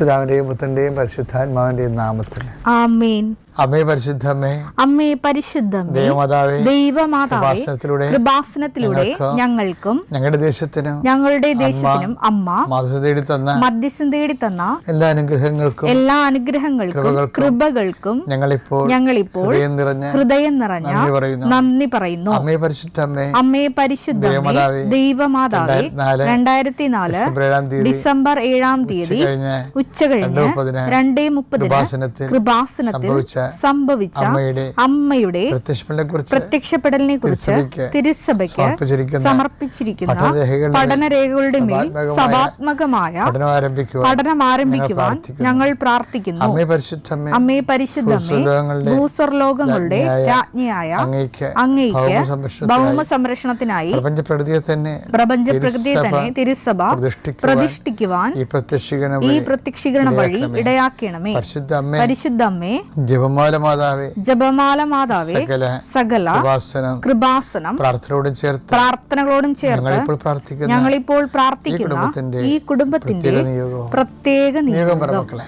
പിതാവിന്റെയും പുത്രന്റെയും പരിശുദ്ധാത്മാവിന്റെയും നാമത്തിൽ ആമേൻ. അമ്മേ പരിശുദ്ധമേ, അമ്മേ പരിശുദ്ധമേ, ദൈവമാതാവേ, കൃപാസനത്തിലൂടെ ഞങ്ങൾക്കും ഞങ്ങളുടെ ദേശത്തിനും അമ്മ മധ്യസ്ഥം തേടി തന്ന എല്ലാ അനുഗ്രഹങ്ങൾക്കും കൃപകൾക്കും ഞങ്ങളിപ്പോൾ ഹൃദയം നിറഞ്ഞ നന്ദി പറയുന്നു. അമ്മേ പരിശുദ്ധമേ, ദൈവമാതാവേ, 2004 ഡിസംബർ 7 ഉച്ചകഴിഞ്ഞ് 2:30 കൃപാസനത്തിൽ സംഭവിച്ച അമ്മയുടെ പ്രത്യക്ഷപ്പെടലിനെ കുറിച്ച് തിരുസഭയ്ക്ക് സമർപ്പിച്ചിരിക്കുന്ന പഠനരേഖകളുടെ മേൽ സഭാത്മകമായ പഠനം ആരംഭിക്കുവാൻ ഞങ്ങൾ പ്രാർത്ഥിക്കുന്നു. അമ്മേ പരിശുദ്ധമേ, ഭൂസ്വർലോകങ്ങളുടെ രാജ്ഞിയായ അങ്ങയ്ക്ക് ഭൗമ സംരക്ഷണത്തിനായി പ്രപഞ്ചപ്രകൃതിയെ തന്നെ തിരുസഭ പ്രതിഷ്ഠിക്കുവാൻ ഈ പ്രത്യക്ഷീകരണ വഴി ഇടയാക്കണമേ. പരിശുദ്ധമ്മേ, ജപമാല മാതാവേ, സകല കൃപാസനം പ്രാർത്ഥനകളോടും ചേർത്ത് ഞങ്ങളിപ്പോൾ പ്രാർത്ഥിക്കുന്ന ഈ കുടുംബത്തിന്റെ പ്രത്യേക നിയോഗം.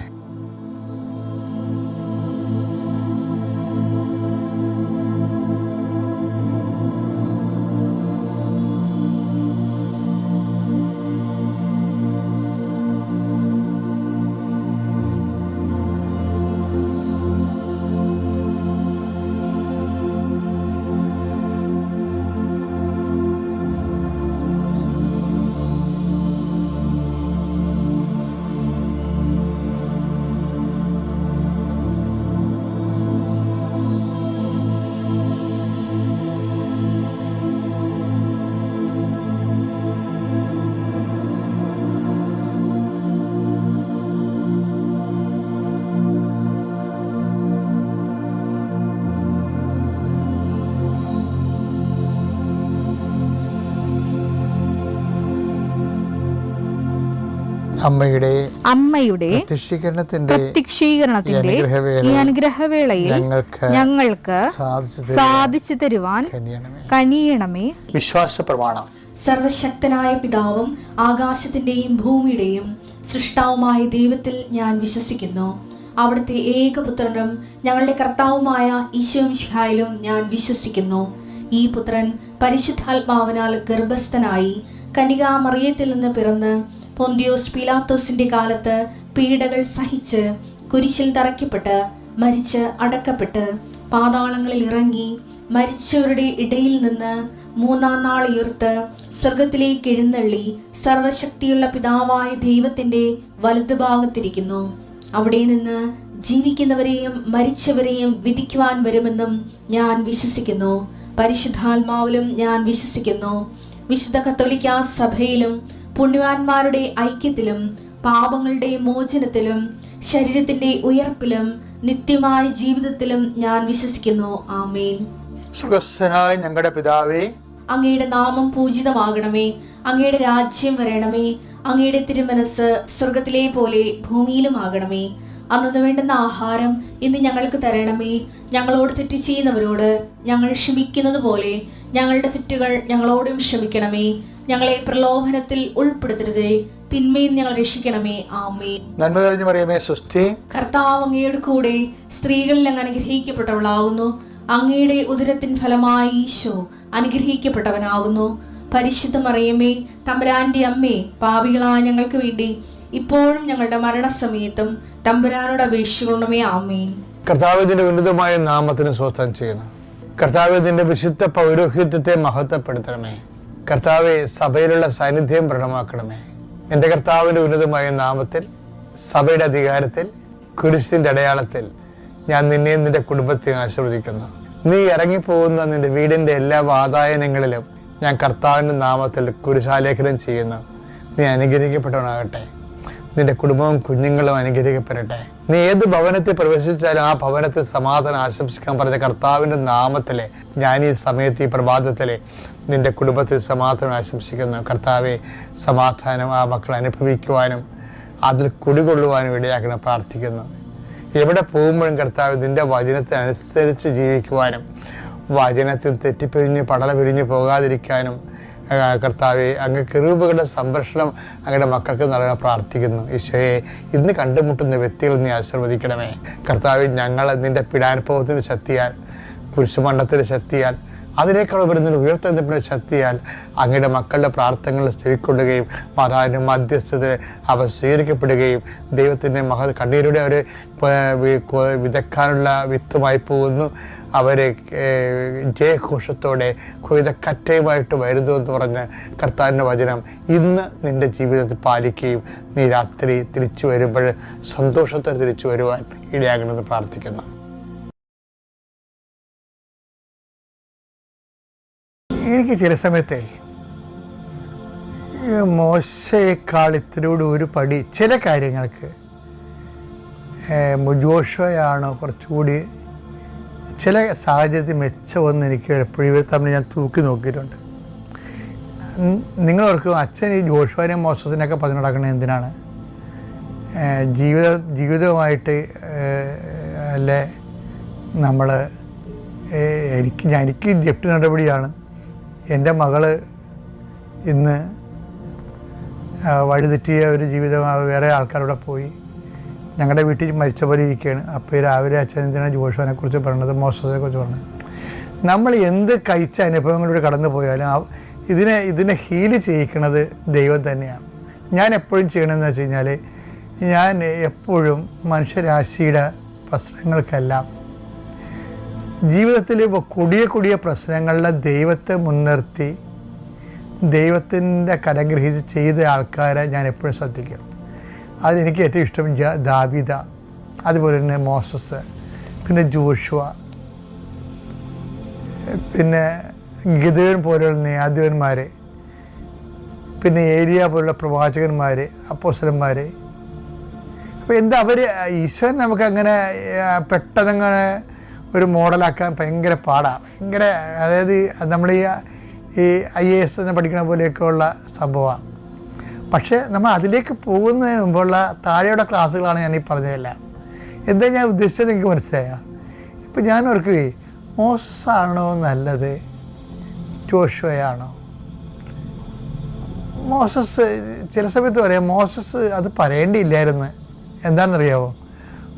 അമ്മയുടെ പ്രത്യക്ഷീകരണത്തിന്റെ ഈ അനുഗ്രഹവേളയിൽ ഞങ്ങൾക്ക് സാധിച്ചു തരുവാൻ കനിയണമേ. വിശ്വാസ പ്രമാണം. സർവശക്തനായ പിതാവും ആകാശത്തിന്റെയും ഭൂമിയുടെയും സൃഷ്ടാവുമായ ദൈവത്തിൽ ഞാൻ വിശ്വസിക്കുന്നു. അവിടുത്തെ ഏകപുത്രനും ഞങ്ങളുടെ കർത്താവുമായ ഈശോമിശിഹായിലും ഞാൻ വിശ്വസിക്കുന്നു. ഈ പുത്രൻ പരിശുദ്ധാത്മാവിനാൽ ഗർഭസ്ഥനായി കന്യകാമറിയത്തിൽ നിന്ന് പിറന്ന് പൊന്തിയോസ് പീലാത്തോസിന്റെ കാലത്ത് പീഡകൾ സഹിച്ച് കുരിശിൽ തറയ്ക്കപ്പെട്ട് മരിച്ച് അടക്കപ്പെട്ട് പാതാളങ്ങളിൽ ഇറങ്ങി മരിച്ചവരുടെ ഇടയിൽ നിന്ന് 3-ാം നാൾ ഉയർത്ത് സ്വർഗത്തിലേക്ക് എഴുന്നള്ളി സർവശക്തിയുള്ള പിതാവായ ദൈവത്തിന്റെ വലതുഭാഗത്തിരിക്കുന്നു. അവിടെ നിന്ന് ജീവിക്കുന്നവരെയും മരിച്ചവരെയും വിധിക്കുവാൻ വരുമെന്നും ഞാൻ വിശ്വസിക്കുന്നു. പരിശുദ്ധാത്മാവിലും ഞാൻ വിശ്വസിക്കുന്നു. വിശുദ്ധ കത്തോലിക്കാ സഭയിലും പുണ്യവാന്മാരുടെ ഐക്യത്തിലും പാപങ്ങളുടെ മോചനത്തിലും ശരീരത്തിന്റെ ഉയർപ്പിലും നിത്യമായ ജീവിതത്തിലും ഞാൻ വിശ്വസിക്കുന്നു. ആമേൻ. സ്വർഗ്ഗസ്ഥനായ ഞങ്ങളുടെ പിതാവേ, അങ്ങയുടെ നാമം പൂജിതമാകണമേ. അങ്ങയുടെ രാജ്യം വരണമേ. അങ്ങയുടെ തിരുമനസ് സ്വർഗത്തിലെ പോലെ ഭൂമിയിലും ആകണമേ. അന്നു വേണ്ടുന്ന ആഹാരം ഇന്ന് ഞങ്ങൾക്ക് തരണമേ. ഞങ്ങളോട് തെറ്റ് ചെയ്യുന്നവരോട് ഞങ്ങൾ ക്ഷമിക്കുന്നത് പോലെ ഞങ്ങളുടെ തെറ്റുകൾ ഞങ്ങളോടും ക്ഷമിക്കണമേ. ഞങ്ങളെ പ്രലോഭനത്തിൽ ഉൾപ്പെടുത്തരുതേ, തിന്മയിൽ ഞങ്ങൾ രക്ഷിക്കണമേ. ആമേൻ. നന്മ നിറഞ്ഞ മറിയമേ, സ്വസ്തി. കർത്താവ് അങ്ങയുടെ കൂടെ സ്ത്രീകളിൽ അങ്ങ് അനുഗ്രഹിക്കപ്പെട്ടവളാകുന്നു. അങ്ങയുടെ ഉദരത്തിൻ ഫലമായി ഈശോ അനുഗ്രഹിക്കപ്പെട്ടവനാകുന്നു. പരിശുദ്ധ മറിയമേ, തമ്പുരാന്റെ അമ്മേ, പാപികളായ ഞങ്ങൾക്ക് വേണ്ടി ഇപ്പോഴും ഞങ്ങളുടെ മരണസമയത്തും തമ്പുരാനോട് അപേക്ഷിക്കണമേ. ആമേൻ. കർത്താവിന്റെ ഉന്നതമായ നാമത്തിന് സ്വസ്ഥം ചെയ്യുന്നു. കർത്താവിന്റെ വിശുദ്ധ പൗരോഹിത്യത്തെ മഹത്വപ്പെടുത്തണമേ. കർത്താവെ, സഭയിലുള്ള സാന്നിധ്യം പ്രകടമാക്കണമേ. എൻ്റെ കർത്താവിന്റെ ഉന്നതമായ നാമത്തിൽ, സഭയുടെ അധികാരത്തിൽ, കുരിശിന്റെ അടയാളത്തിൽ ഞാൻ നിന്നെയും നിന്റെ കുടുംബത്തെയും ആശീർവദിക്കുന്നു. നീ ഇറങ്ങിപ്പോകുന്ന നിന്റെ വീടിന്റെ എല്ലാ വാതായനങ്ങളിലും ഞാൻ കർത്താവിന്റെ നാമത്തിൽ കുരിശാലേഖനം ചെയ്യുന്നു. നീ അനുഗ്രഹിക്കപ്പെട്ടവനാകട്ടെ. നിന്റെ കുടുംബവും കുഞ്ഞുങ്ങളും അനുഗ്രഹിക്കപ്പെടട്ടെ. നീ ഏത് ഭവനത്തിൽ പ്രവേശിച്ചാലും ആ ഭവനത്തിൽ സമാധാനം ആശംസിക്കാൻ പറഞ്ഞ കർത്താവിന്റെ നാമത്തിലെ ഞാൻ ഈ സമയത്ത്, ഈ പ്രഭാതത്തിലെ നിന്റെ കുടുംബത്തിൽ സമാധാനം ആശംസിക്കുന്നു. കർത്താവെ, സമാധാനം ആ മക്കൾ അനുഭവിക്കുവാനും അതിൽ കുടികൊള്ളുവാനും ഇടയാക്കണം പ്രാർത്ഥിക്കുന്നു. എവിടെ പോകുമ്പോഴും കർത്താവ് നിന്റെ വചനത്തിനനുസരിച്ച് ജീവിക്കുവാനും വചനത്തിൽ തെറ്റിപ്പിരിഞ്ഞ് പടല പിരിഞ്ഞു പോകാതിരിക്കാനും കർത്താവെ, അങ്ങ് കെറൂബുകളുടെ സംരക്ഷണം അങ്ങയുടെ മക്കൾക്ക് നൽകണം പ്രാർത്ഥിക്കുന്നു. ഈശോയെ, ഇന്ന് കണ്ടുമുട്ടുന്ന വ്യക്തികൾ നീ ആശീർവദിക്കണമേ. കർത്താവെ, ഞങ്ങൾ നിൻ്റെ പീഡാനുഭവത്തിൻ്റെ ശക്തിയാൽ, കുരിശുമരണത്തിൻ്റെ ശക്തിയാൽ, അതിനേക്കാൾ വരുന്നതിന് ഉയർത്തെഴുന്നേൽപ്പിൻ്റെ ശക്തിയാൽ അങ്ങയുടെ മക്കളുടെ പ്രാർത്ഥനകൾ ചെവിക്കൊള്ളുകയും മാതാവിൻ്റെ മധ്യസ്ഥത അവ സ്വീകരിക്കപ്പെടുകയും ദൈവത്തിൻ്റെ കണ്ണീരുടെ അവർ വിതക്കാനുള്ള വിത്തുമായി പോകുന്നു. അവരെ ജയഘോഷത്തോടെ കൊയ്തക്കറ്റയുമായിട്ട് വരുന്നു എന്ന് പറഞ്ഞ് കർത്താവിൻ്റെ വചനം ഇന്ന് നിൻ്റെ ജീവിതത്തിൽ പാലിക്കുകയും നീ രാത്രി തിരിച്ചു വരുമ്പോൾ സന്തോഷത്തോടെ തിരിച്ചു വരുവാൻ ഇടയാകണമെന്ന് പ്രാർത്ഥിക്കുന്നു. എനിക്ക് ചില സമയത്തെ മോശയേക്കാൾ ഇത്തിരിയോട് ഒരു പടി ചില കാര്യങ്ങൾക്ക് ജോഷുവയാണോ കുറച്ചുകൂടി ചില സാഹചര്യത്തിൽ മെച്ചമെന്ന് എനിക്ക് എപ്പോഴും ഇവർ തമ്മിൽ ഞാൻ തൂക്കി നോക്കിയിട്ടുണ്ട്. നിങ്ങളോർക്കും അച്ഛൻ ഈ ജോഷുവിനെയും മോശസിനെയൊക്കെ പറഞ്ഞു നടക്കുന്നത് എന്തിനാണ്? ജീവിതവുമായിട്ട് അല്ലേ നമ്മൾ എനിക്ക് ജപ്തി നടപടിയാണ്. എൻ്റെ മകള് ഇന്ന് വഴിതെറ്റിയ ഒരു ജീവിതം വേറെ ആൾക്കാരോടെ പോയി ഞങ്ങളുടെ വീട്ടിൽ മരിച്ച പോലെ ഇരിക്കുകയാണ്. അപ്പോൾ രാവിലെ അച്ഛൻ എന്തിനാണ് ജോഷുവിനെ കുറിച്ച് പറഞ്ഞത്, മോശസിനെ കുറിച്ച് പറഞ്ഞത്? നമ്മൾ എന്ത് കഴിച്ച അനുഭവങ്ങളിലൂടെ കടന്നു പോയാലും ഇതിനെ ഹീല് ചെയ്യിക്കുന്നത് ദൈവം തന്നെയാണ്. ഞാൻ എപ്പോഴും ചെയ്യണമെന്ന് വെച്ച് കഴിഞ്ഞാൽ, ഞാൻ എപ്പോഴും മനുഷ്യരാശിയുടെ പ്രശ്നങ്ങൾക്കെല്ലാം ജീവിതത്തിൽ കൊടിയ പ്രശ്നങ്ങളിലെ ദൈവത്തെ മുൻനിർത്തി ദൈവത്തിൻ്റെ കരഗ്രഹിച്ച് ചെയ്ത ആൾക്കാരെ ഞാൻ എപ്പോഴും ശ്രദ്ധിക്കും. അതിലെനിക്ക് ഏറ്റവും ഇഷ്ടം ദാവീദ, അതുപോലെ തന്നെ മോസസ്, പിന്നെ ജോഷുവ, പിന്നെ ഗിദെയോൻ പോലെയുള്ള ന്യായാധിപന്മാർ, പിന്നെ ഏലിയ പോലുള്ള പ്രവാചകന്മാർ, അപ്പോസ്തലന്മാർ. അപ്പോൾ എന്താ അവർ ഈശ്വരൻ നമുക്കങ്ങനെ പെട്ടെന്നങ്ങനെ ഒരു മോഡലാക്കാൻ ഭയങ്കര പാടാണ്. ഭയങ്കര, അതായത് നമ്മൾ ഈ IAS എന്ന് പഠിക്കുന്ന പോലെയൊക്കെയുള്ള സംഭവമാണ്. പക്ഷേ നമ്മൾ അതിലേക്ക് പോകുന്നതിന് മുമ്പുള്ള താഴെയുള്ള ക്ലാസ്സുകളാണ് ഞാൻ ഈ പറഞ്ഞതെല്ലാം. എന്താ ഞാൻ ഉദ്ദേശിച്ചത് എനിക്ക് മനസ്സിലായ? ഇപ്പം ഞാൻ ഓർക്കുകയെ, മോസസ് ആണോ നല്ലത്, ജോഷുവയാണോ? മോസസ് ചില സമയത്ത് പറയാം, മോസസ് അത് പറയേണ്ടിയില്ലായിരുന്നു. എന്താണെന്നറിയാമോ?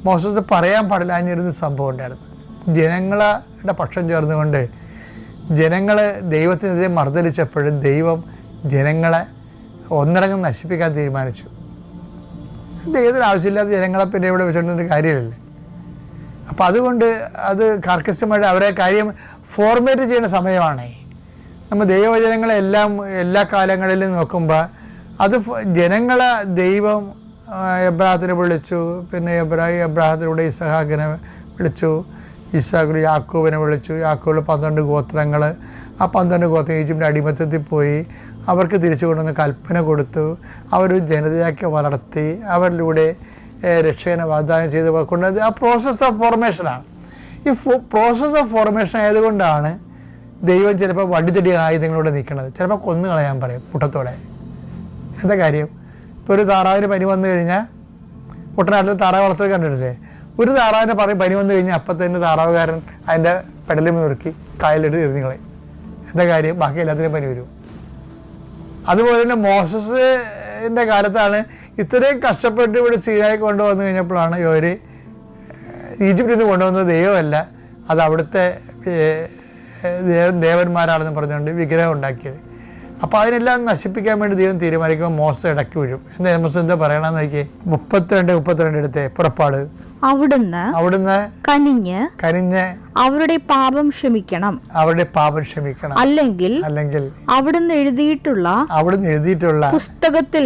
മോസസ് പറയാൻ പാടില്ലാഞ്ഞിരുന്ന സംഭവം ഉണ്ടായിരുന്നു. ജനങ്ങളുടെ പക്ഷം ചേർന്നുകൊണ്ട് ജനങ്ങൾ ദൈവത്തിനെതിരെ മർദ്ദലിച്ചപ്പോഴും ദൈവം ജനങ്ങളെ ഒന്നടങ്കം നശിപ്പിക്കാൻ തീരുമാനിച്ചു. ദൈവത്തിന് ആവശ്യമില്ലാത്ത ജനങ്ങളെ പിന്നെ ഇവിടെ വെച്ചിട്ടൊരു കാര്യമില്ലല്ലേ. അപ്പോൾ അതുകൊണ്ട് അത് കർക്കശമായിട്ട് അവരെ കാര്യം ഫോർമേറ്റ് ചെയ്യുന്ന സമയമാണ്. നമ്മൾ ദൈവവചനങ്ങളെല്ലാം എല്ലാ കാലങ്ങളിലും നോക്കുമ്പോൾ അത് ജനങ്ങളെ ദൈവം എബ്രാഹത്തിനെ വിളിച്ചു, പിന്നെ എബ്രാഹത്തിലൂടെ ഇസഹാക്കിനെ വിളിച്ചു, ഇസ്ഹാക്കിൽ യാക്കോബിനെ വിളിച്ചു, യാക്കോബിൽ 12 ഗോത്രങ്ങൾ, ആ 12 ഗോത്രം ഈജിപ്തിൻ്റെ അടിമത്തത്തിൽ പോയി അവർക്ക് തിരിച്ചു കൊണ്ടുവന്ന് കൽപ്പന കൊടുത്തു, അവർ ജനതയാക്കി വളർത്തി, അവരിലൂടെ രക്ഷകനെ വാഗ്ദാനം ചെയ്ത് കൊണ്ടുവന്നത് ആ പ്രോസസ് ഓഫ് ഫോർമേഷനാണ്. ഈ പ്രോസസ് ഓഫ് ഫോർമേഷൻ ആയതുകൊണ്ടാണ് ദൈവം ചിലപ്പോൾ വടിതടി ആയുധങ്ങളോടെ നിൽക്കുന്നത്. ചിലപ്പോൾ കൊന്നു കളയാൻ പറയും കൂട്ടത്തോടെ. എന്താ കാര്യം? ഇപ്പോൾ ഒരു താറാവിന് പനി വന്നു കഴിഞ്ഞാൽ, കുട്ടനാട്ടിൽ താറാവ് വളർത്തൽ കണ്ടിട്ടില്ലേ? ഒരു താറാവിൻ്റെ പനി വന്നു കഴിഞ്ഞാൽ അപ്പം തന്നെ താറാവുകാരൻ അതിൻ്റെ പെടലും മുറുക്കി കായലിട്ട് എറിഞ്ഞു കളയും. എന്താ കാര്യം? ബാക്കി എല്ലാത്തിനും പനി വരും. അതുപോലെ തന്നെ മോസസിൻ്റെ കാലത്താണ് ഇത്രയും കഷ്ടപ്പെട്ട് ഇവിടെ സീനായി കൊണ്ടുവന്നു കഴിഞ്ഞപ്പോഴാണ് ഇവർ ഈജിപ്തിൽ നിന്ന് കൊണ്ടുവന്നത് ദൈവമല്ല, അത് അവിടുത്തെ ദേവന്മാരാണെന്ന് പറഞ്ഞുകൊണ്ട് വിഗ്രഹം ഉണ്ടാക്കിയത്. അപ്പോൾ അതിനെല്ലാം നശിപ്പിക്കാൻ വേണ്ടി ദൈവം തീരുമാനിക്കുമ്പോൾ മോശം ഇടയ്ക്ക് വീഴും. എന്താ പറയണമെന്ന് നോക്കിയേ, 32 എടുത്തേ പുറപ്പാട്. അവിടുന്ന് കനിഞ്ഞ് അവരുടെ പാപം ക്ഷമിക്കണം, അല്ലെങ്കിൽ അവിടുന്ന് എഴുതിയിട്ടുള്ള പുസ്തകത്തിൽ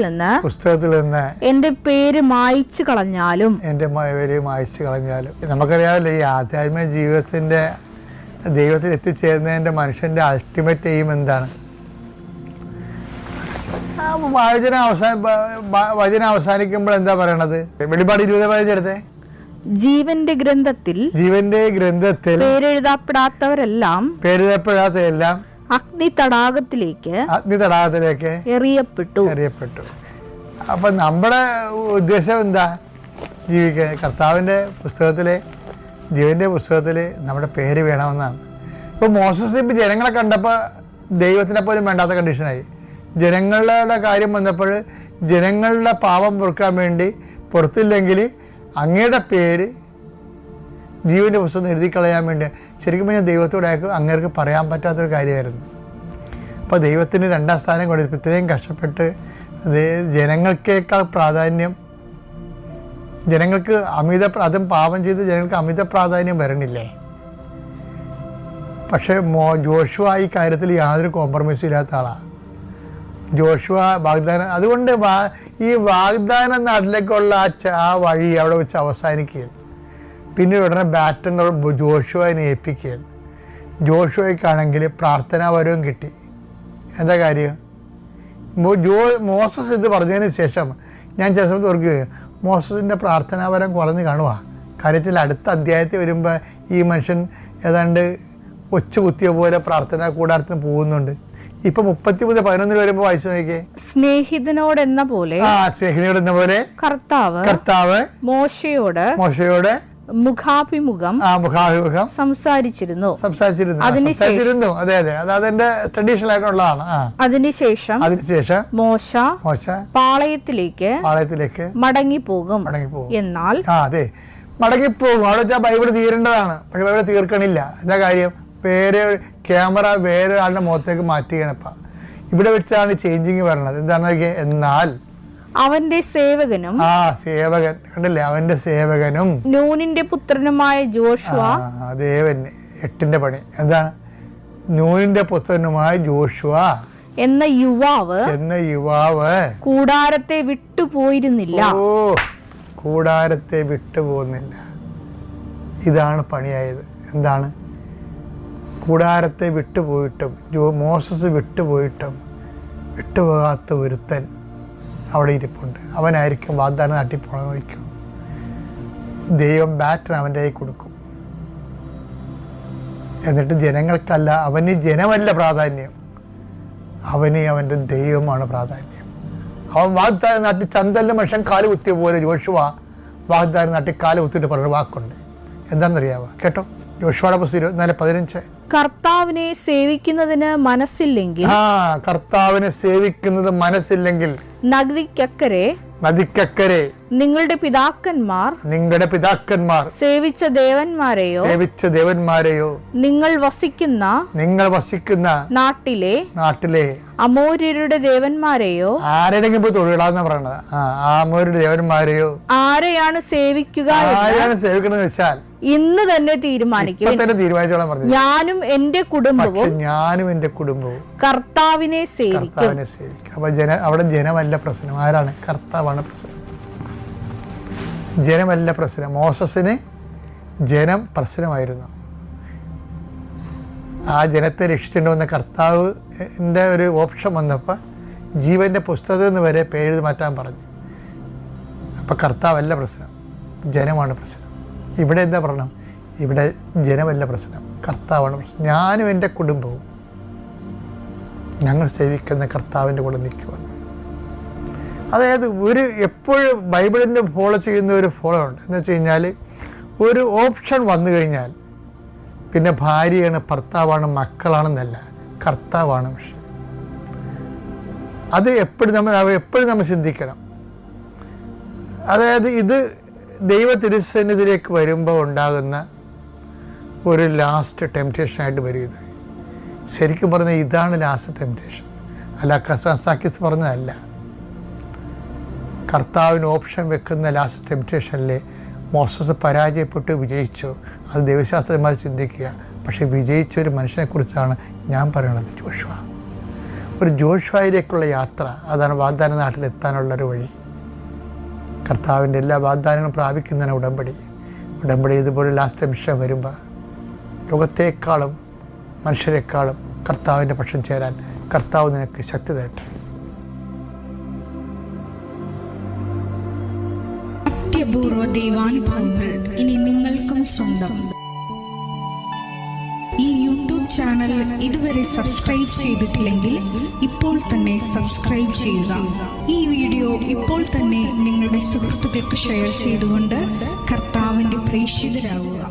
നിന്ന് എന്റെ പേര് മായ്ച്ചു കളഞ്ഞാലും നമുക്കറിയാമല്ലോ, ഈ ആധ്യാത്മിക ജീവിതത്തിന്റെ ദൈവത്തിൽ എത്തിച്ചേരുന്നതിന്റെ മനുഷ്യന്റെ അൾട്ടിമേറ്റ് എയിം എന്താണ്? വചനം അവസാനിക്കുമ്പോൾ എന്താ പറയണത്? വെളിപാട് 20 എടുത്തേ. ജീവന്റെ ഗ്രന്ഥത്തിൽ പേരെഴുതപ്പെടാത്തവരെല്ലാം അഗ്നി തടാകത്തിലേക്ക് എറിയപ്പെട്ടു. അപ്പൊ നമ്മുടെ ഉദ്ദേശം എന്താ? ജീവിക്കാൻ കർത്താവിന്റെ പുസ്തകത്തിലെ ജീവന്റെ പുസ്തകത്തിൽ നമ്മുടെ പേര് വേണമെന്നാണ്. ഇപ്പൊ മോസസ് ഇപ്പൊ ജനങ്ങളെ കണ്ടപ്പോൾ ദൈവത്തിനെ പോലും വേണ്ടാത്ത കണ്ടീഷനായി. ജനങ്ങളുടെ കാര്യം വന്നപ്പോൾ ജനങ്ങളുടെ പാപം പൊറുക്കാൻ വേണ്ടി പുറത്തില്ലെങ്കിൽ അങ്ങയുടെ പേര് ജീവൻ്റെ പുസ്തകം എഴുതി കളയാൻ വേണ്ടി ശരിക്കും പറഞ്ഞാൽ ദൈവത്തോടെ അങ്ങേർക്ക് പറയാൻ പറ്റാത്തൊരു കാര്യമായിരുന്നു. അപ്പോൾ ദൈവത്തിന് 2ാം സ്ഥാനം കൊടുത്ത് ഇത്രയും കഷ്ടപ്പെട്ട് ജനങ്ങൾക്കേക്കാൾ പ്രാധാന്യം, ജനങ്ങൾക്ക് അതും പാപം ചെയ്ത് ജനങ്ങൾക്ക് അമിത പ്രാധാന്യം വരണില്ലേ? പക്ഷേ ജോഷുവ ഈ കാര്യത്തിൽ യാതൊരു കോംപ്രമൈസും ഇല്ലാത്ത ആളാണ്. ജോഷുവ വാഗ്ദാനം, അതുകൊണ്ട് ഈ വാഗ്ദാന നാട്ടിലേക്കുള്ള ആ വഴി അവിടെ വെച്ച് അവസാനിക്കുകയാണ്. പിന്നെ ഉടനെ ബാറ്റൺ ജോഷുവനെ ഏൽപ്പിക്കുകയാണ്. ജോഷുവയ്ക്കാണെങ്കിൽ പ്രാർത്ഥനാപരവും കിട്ടി. എന്താ കാര്യം? മോസസ് ഇത് പറഞ്ഞതിന് ശേഷം ഞാൻ ചില സമയത്ത് ഓർക്കുകയും മോസസിൻ്റെ പ്രാർത്ഥനാപരം കുറഞ്ഞ് കാണുക. കാര്യത്തിൽ അടുത്ത അധ്യായത്തിൽ വരുമ്പോൾ ഈ മനുഷ്യൻ ഏതാണ്ട് ഒച്ചു കുത്തിയ പോലെ പ്രാർത്ഥനാ കൂടാരത്തിന് പോകുന്നുണ്ട്. ഇപ്പൊ 30-11 വരുമ്പോ വായിച്ചു നോക്കിയേ. സ്നേഹിതനോടെന്ന പോലെ കർത്താവ് മോശയോട് മുഖാഭിമുഖം സംസാരിച്ചിരുന്നു. അതെ അതെന്റെ ട്രഡീഷണൽ ആയിട്ടുള്ളതാണ്. അതിനുശേഷം മോശ പാളയത്തിലേക്ക് മടങ്ങിപ്പോകും. എന്നാൽ അതെ മടങ്ങിപ്പോകും. അവിടെ വെച്ചാൽ ബൈബിൾ തീരേണ്ടതാണ്, പക്ഷെ ബൈബിൾ തീർക്കണില്ല. എന്താ കാര്യം? ക്യാമറ വേറെ ആളുടെ മുഖത്തേക്ക് മാറ്റുകയാണ്. ഇപ്പം ഇവിടെ വെച്ചാണ് ചേഞ്ചിങ് വരണത്. എന്താണ്? എന്നാൽ അവന്റെ സേവകനും സേവകൻ കണ്ടില്ലേ, അവന്റെ സേവകനും നൂനിന്റെ പുത്രനുമായ ജോഷുവ, ദേവന് 8ന്റെ പണി എന്താണ്? നൂനിന്റെ പുത്രനുമായ ജോഷുവ എന്ന യുവാവ് കൂടാരത്തെ വിട്ടുപോയിരുന്നില്ല. കൂടാരത്തെ വിട്ടുപോകുന്നില്ല. ഇതാണ് പണിയായത്. എന്താണ്? കൂടാരത്തെ വിട്ടുപോയിട്ടും മോസസ് വിട്ടുപോയിട്ടും വിട്ടുപോകാത്ത ഒരുത്തൻ അവിടെ ഇരിപ്പുണ്ട്. അവനായിരിക്കും വാഗ്ദാനം നാട്ടിപ്പോണെന്ന് നോക്കും. ദൈവം ബാറ്റൺ അവൻ്റെ കൈ കൊടുക്കും. എന്നിട്ട് ജനങ്ങൾക്കല്ല, അവന് ജനമല്ല പ്രാധാന്യം, അവന് അവൻ്റെ ദൈവമാണ് പ്രാധാന്യം. അവൻ വാഗ്ദാനം നാട്ടി ചന്തലിൻ്റെ മനുഷ്യൻ കാല് കുത്തിയ പോലെ ജോഷുവ വാഗ്ദാനം നാട്ടി കാല് കുത്തിയിട്ട് പറഞ്ഞ വാക്കുണ്ട്. എന്താണെന്നറിയാവോ? കേട്ടോ, ജോഷുവയുടെ പുസ്തകം 24:15. കർത്താവിനെ സേവിക്കുന്നതിന് മനസ്സില്ലെങ്കിൽ നദിക്കക്കരെ നിങ്ങളുടെ പിതാക്കന്മാർ സേവിച്ച ദേവന്മാരെയോ നിങ്ങൾ വസിക്കുന്ന നാട്ടിലെ അമോര്യരുടെ ദേവന്മാരെയോ ആരെങ്കിലും തൊഴിലാന്ന് പറയണത്. അമോര്യരുടെ ദേവന്മാരെയോ ആരെയാണ് സേവിക്കണമെന്ന് വെച്ചാൽ ഇന്ന് തന്നെ തീരുമാനിക്കും. ഞാനും എന്റെ കുടുംബവും കർത്താവിനെ സേവിക്കും. അപ്പൊ അവിടെ ജനമല്ല പ്രശ്നം, ആരാണ്? കർത്താവാണ് പ്രശ്നം. ജനമല്ല പ്രശ്നം. മോസസിന് ജനം പ്രശ്നമായിരുന്നു. ആ ജനത്തെ രക്ഷിച്ചിട്ടുണ്ടെന്ന കർത്താവിൻ്റെ ഒരു ഓപ്ഷൻ വന്നപ്പോൾ ജീവൻ്റെ പുസ്തകത്തിൽ നിന്ന് വരെ പേര് മാറ്റാൻ പറഞ്ഞു. അപ്പം കർത്താവല്ല പ്രശ്നം, ജനമാണ് പ്രശ്നം. ഇവിടെ എന്താ പറയണം? ഇവിടെ ജനമല്ല പ്രശ്നം, കർത്താവാണ് പ്രശ്നം. ഞാനും എൻ്റെ കുടുംബവും ഞങ്ങൾ സേവിക്കുന്ന കർത്താവിൻ്റെ കൂടെ നിൽക്കുവാണ്. അതായത് എപ്പോഴും ബൈബിളിൻ്റെ ഫോളോ ചെയ്യുന്ന ഒരു ഫോളോ ഉണ്ട്. എന്ന് വെച്ച് കഴിഞ്ഞാൽ ഒരു ഓപ്ഷൻ വന്നു കഴിഞ്ഞാൽ പിന്നെ ഭാര്യയാണ്, ഭർത്താവാണ്, മക്കളാണെന്നല്ല, കർത്താവാണ് വിഷയം. അത് എപ്പോഴും നമ്മൾ ചിന്തിക്കണം. അതായത് ഇത് ദൈവ തിരുസന്നിധിയിലേക്ക് വരുമ്പോൾ ഉണ്ടാകുന്ന ഒരു ലാസ്റ്റ് ടെംപ്റ്റേഷനായിട്ട് വരും. ഇത് ശരിക്കും പറഞ്ഞാൽ ഇതാണ് ലാസ്റ്റ് ടെംപ്റ്റേഷൻ, അല്ല കസാക്കിസ് പറഞ്ഞതല്ല. കർത്താവിന് ഓപ്ഷൻ വെക്കുന്ന ലാസ്റ്റ് ടെംപ്റ്റേഷനിൽ മോസസ് പരാജയപ്പെട്ട് വിജയിച്ചു. അത് ദൈവശാസ്ത്രന്മാർ ചിന്തിക്കുക. പക്ഷേ വിജയിച്ച ഒരു മനുഷ്യനെക്കുറിച്ചാണ് ഞാൻ പറയുന്നത്, ജോഷുവ. ഒരു ജോഷുവയിലേക്കുള്ള യാത്ര, അതാണ് വാഗ്ദാന നാട്ടിലെത്താനുള്ളൊരു വഴി. കർത്താവിൻ്റെ എല്ലാ വാഗ്ദാനങ്ങളും പ്രാപിക്കുന്നതിന് ഉടമ്പടി ഇതുപോലെ ലാസ്റ്റ് നിമിഷം വരുമ്പോൾ ലോകത്തെക്കാളും മനുഷ്യരെക്കാളും കർത്താവിൻ്റെ പക്ഷം ചേരാൻ കർത്താവ് നിനക്ക് ശക്തി തരട്ടെ. അത്യപൂർവ ദൈവാനുഭവങ്ങൾ ഇനി നിങ്ങൾക്കും സ്വന്തം. ഈ യൂട്യൂബ് ചാനൽ ഇതുവരെ സബ്സ്ക്രൈബ് ചെയ്തിട്ടില്ലെങ്കിൽ ഇപ്പോൾ തന്നെ സബ്സ്ക്രൈബ് ചെയ്യുക. ഈ വീഡിയോ ഇപ്പോൾ തന്നെ നിങ്ങളുടെ സുഹൃത്തുക്കൾക്ക് ഷെയർ ചെയ്തുകൊണ്ട് കർത്താവിൻ്റെ പ്രേക്ഷിതരാകുക.